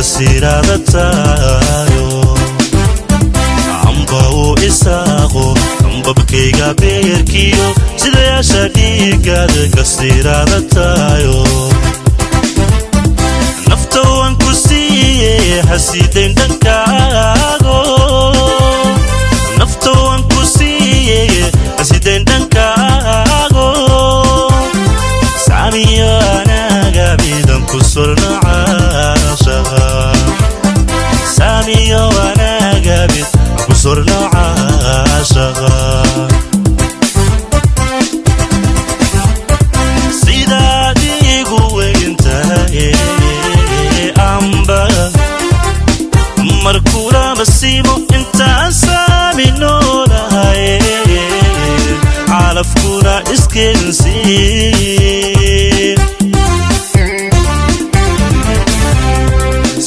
kasirada tayo amba u isaaqo ambabkayga beerkiyo sidayaasha dhiigada kasirada tayo nafta waan ku siiyey hasidayn dhankaago nafta waan ku siiyey hasidayn dhankaago saamiyo anaga bidan ku surna caashaqa saamiyo anaga bidan ku surna caashaqa sidaad igu weyntahay amba markula masiimo intaan saaminoonahay calafkuna iskeensiin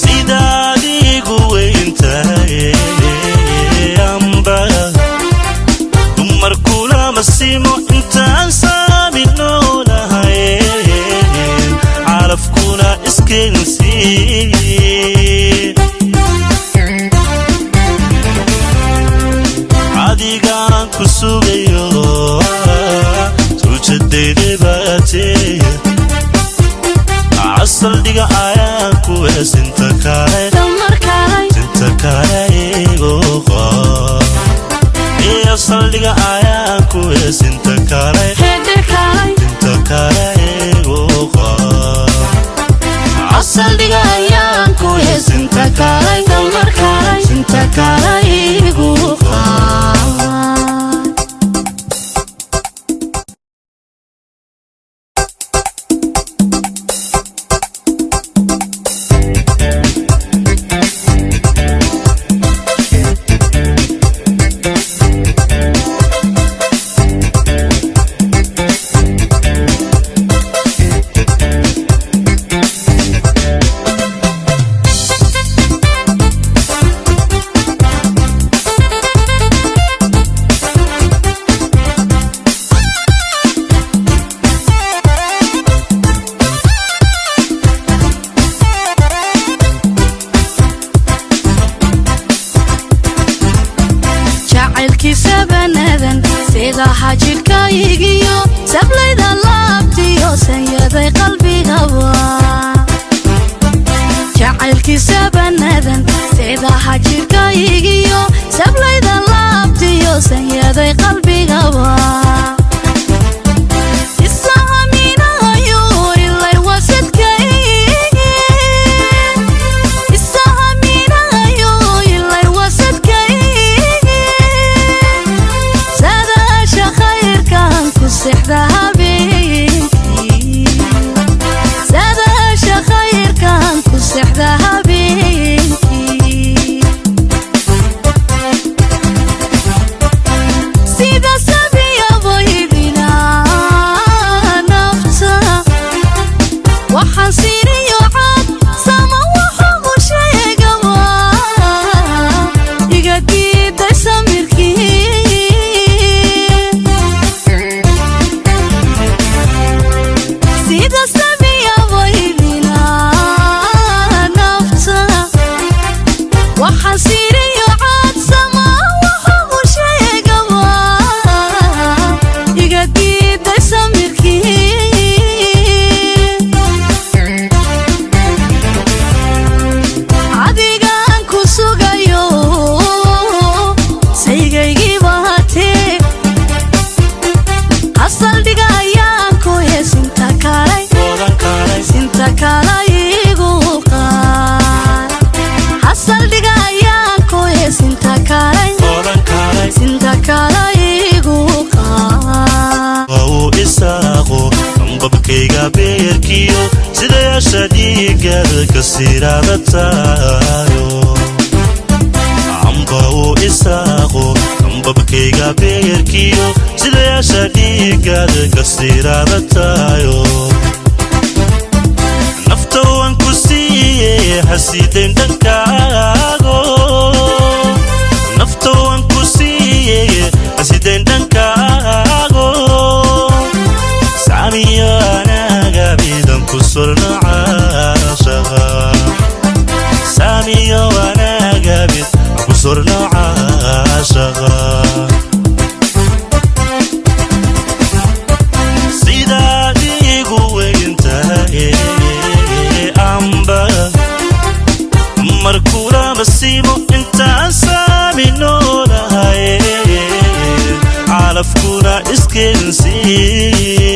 sidaad igu weyntahay amba markula masiimo intaan saaminoonahay calafkuna iskeensiin adigaan ku sugayo suujadayda baatee asal dhiga ayaan ku sinta kale igu qaa asal dhiga ayaan ku sinta kale igu qaa asal dhiga ayaan ku sinta kale igu qaa hajirkaygiyo sablayda laabtiyo sanyaday qalbigaba jacaylkiisa banadan sida hajirkaygiyo sablayda laabtiyo sanyaday qalbigaba ambabkayga beerkiyo sidayaasha dhiigada kasirada tayo amba u isaaqo ambabkayga beerkiyo sidayaasha dhiigada kasirada tayo nafta waan ku siiyey hasidayn dhankaago nafta waan ku siiyey hasidayn dhankaago saamiyo anaga bidan ku surna caashaqa سامي وانا قابل وصرنا عاشقا سيدادي قوي انتهي أمبا مركورة بسيمو انت سامي نولا عالفكورة اسكنسي